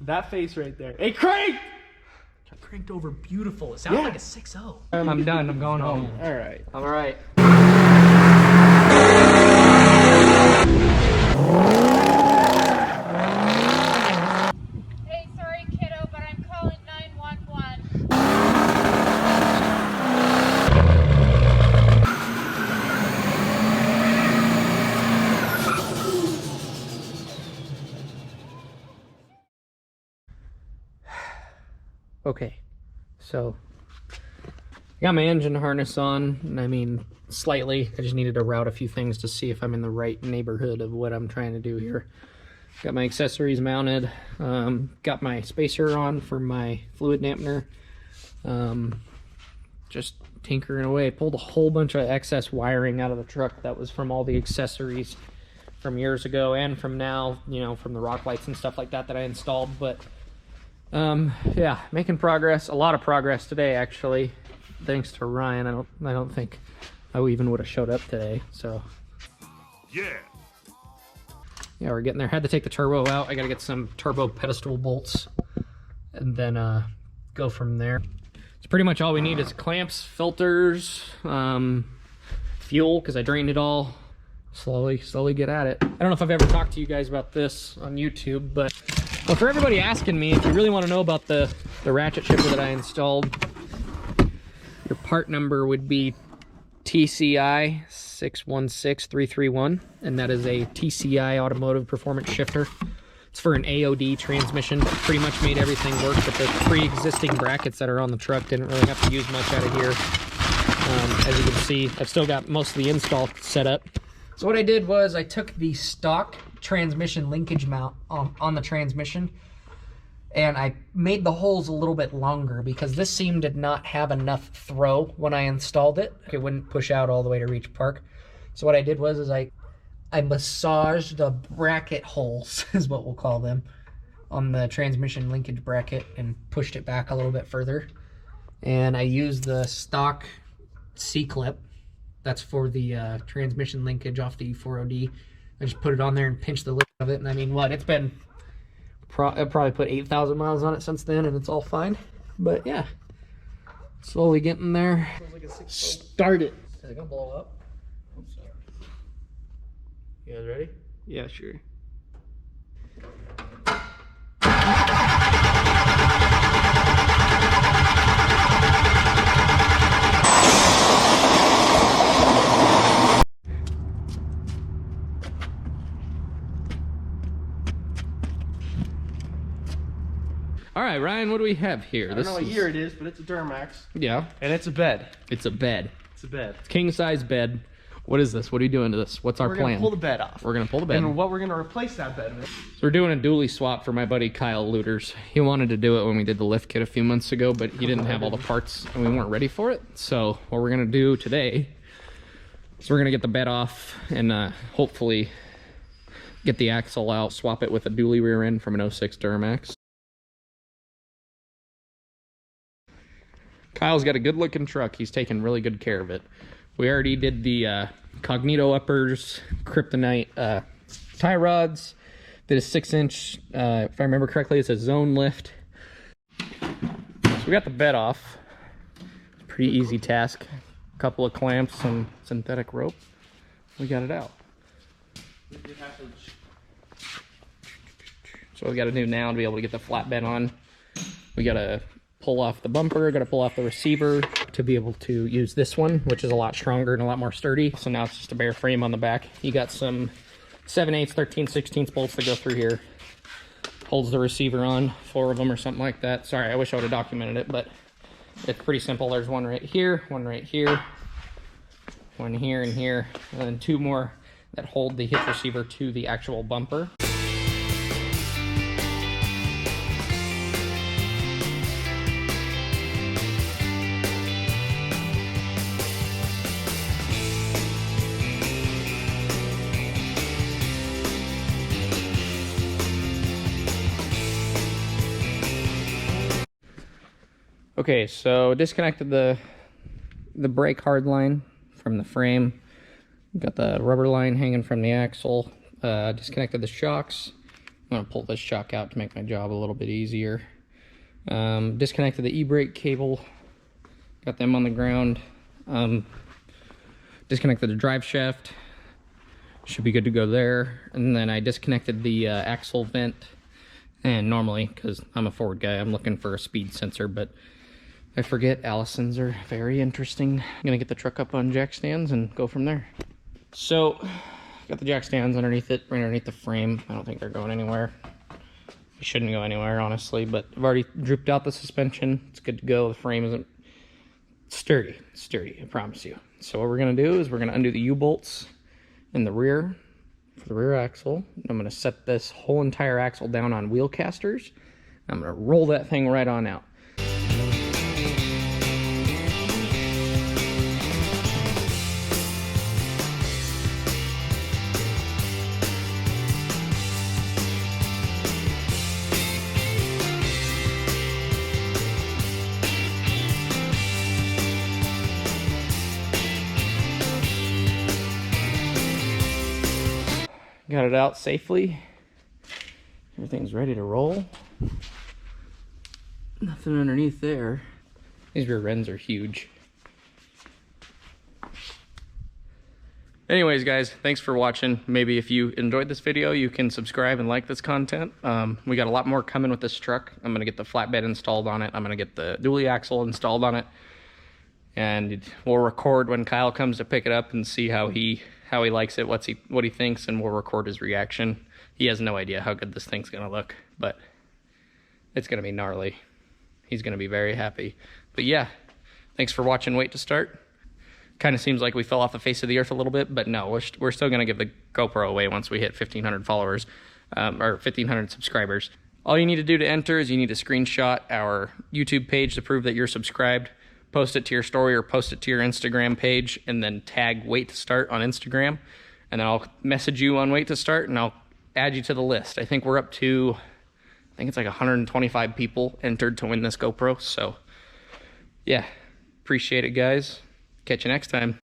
That face right there. Hey, crank! I cranked over beautiful. It sounds like a 6.0. I'm done. I'm going home. All right. All right. Hey, sorry, kiddo, but I'm calling 911. Okay, so I got my engine harness on, and I mean slightly. I just needed to route a few things to see if I'm in the right neighborhood of what I'm trying to do here. Got my accessories mounted, got my spacer on for my fluid dampener. Just tinkering away. Pulled a whole bunch of excess wiring out of the truck that was from all the accessories from years ago and from now, you know, from the rock lights and stuff like that that I installed. But yeah, making progress, a lot of progress today actually, thanks to Ryan. I don't think I even would have showed up today. So yeah, we're getting there. Had to take the turbo out. I gotta get some turbo pedestal bolts and then go from there. It's pretty much all we need is clamps, filters, fuel, because I drained it all. Slowly get at it. I don't know if I've ever talked to you guys about this on YouTube, but well, for everybody asking me, if you really want to know about the ratchet shifter that I installed, your part number would be TCI 616331, and that is a TCI automotive performance shifter. It's for an AOD transmission. Pretty much made everything work, but the pre-existing brackets that are on the truck didn't really have to use much out of here. As you can see, I've still got most of the install set up. So what I did was I took the stock transmission linkage mount on the transmission, and I made the holes a little bit longer because this seam did not have enough throw when I installed it. It wouldn't push out all the way to reach park. So what I did was I massaged the bracket holes, is what we'll call them, on the transmission linkage bracket and pushed it back a little bit further. And I used the stock C-clip. That's for the transmission linkage off the 4OD. I just put it on there and pinched the lip of it. And I mean, what? It's been, I probably put 8,000 miles on it since then, and it's all fine. But yeah, slowly getting there. Start it. Is it gonna blow up? You guys ready? Yeah, sure. All right, Ryan, what do we have here? I don't know what year it is, but it's a Duramax. Yeah. And it's a bed. It's a bed. It's a bed. King size bed. What is this? What are you doing to this? What's our plan? We're gonna pull the bed off. We're gonna pull the bed. And what we're gonna replace that bed with. So we're doing a dually swap for my buddy Kyle Looters. He wanted to do it when we did the lift kit a few months ago, but he didn't have all the parts and we weren't ready for it. So what we're gonna do today is we're gonna get the bed off and hopefully get the axle out, swap it with a dually rear end from an 06 Duramax. Kyle's got a good looking truck. He's taking really good care of it. We already did the Cognito uppers, Kryptonite tie rods, did a 6-inch, if I remember correctly, it's a zone lift. So we got the bed off. Pretty easy task. A couple of clamps, some synthetic rope. We got it out. So what we got to do now to be able to get the flatbed on, we got to pull off the bumper, got to pull off the receiver to be able to use this one, which is a lot stronger and a lot more sturdy. So now it's just a bare frame on the back. You got some 7/8, 13/16 bolts that go through here. Holds the receiver on, 4 of them or something like that. Sorry, I wish I would have documented it, but it's pretty simple. There's one right here, one right here, one here and here, and then 2 more that hold the hitch receiver to the actual bumper. Okay, so disconnected the brake hard line from the frame. Got the rubber line hanging from the axle. Disconnected the shocks. I'm gonna pull this shock out to make my job a little bit easier. Disconnected the e-brake cable, got them on the ground. Disconnected the drive shaft, should be good to go there. And then I disconnected the axle vent. And normally, because I'm a Ford guy, I'm looking for a speed sensor, but I forget. Allisons are very interesting. I'm gonna get the truck up on jack stands and go from there. So, got the jack stands underneath it, right underneath the frame. I don't think they're going anywhere. They shouldn't go anywhere, honestly, but I've already drooped out the suspension. It's good to go. The frame isn't sturdy. It's sturdy, I promise you. So what we're gonna do is we're gonna undo the U-bolts in the rear for the rear axle. I'm gonna set this whole entire axle down on wheel casters. I'm gonna roll that thing right on out. Got it out safely. Everything's ready to roll. Nothing underneath there. These rear ends are huge. Anyways, guys, thanks for watching. Maybe if you enjoyed this video, you can subscribe and like this content. We got a lot more coming with this truck. I'm gonna get the flatbed installed on it. I'm gonna get the dually axle installed on it. And we'll record when Kyle comes to pick it up and see how he likes it, what he thinks, and we'll record his reaction. He has no idea how good this thing's gonna look, but it's gonna be gnarly. He's gonna be very happy. But yeah, thanks for watching Wait to Start. Kind of seems like we fell off the face of the earth a little bit, but no, we're still gonna give the GoPro away once we hit 1,500 followers, or 1,500 subscribers. All you need to do to enter is you need to screenshot our YouTube page to prove that you're subscribed. Post it to your story or post it to your Instagram page, and then tag Wait to Start on Instagram, and then I'll message you on Wait to Start, and I'll add you to the list. I think we're up to, I think it's like 125 people entered to win this GoPro. So yeah, appreciate it, guys. Catch you next time.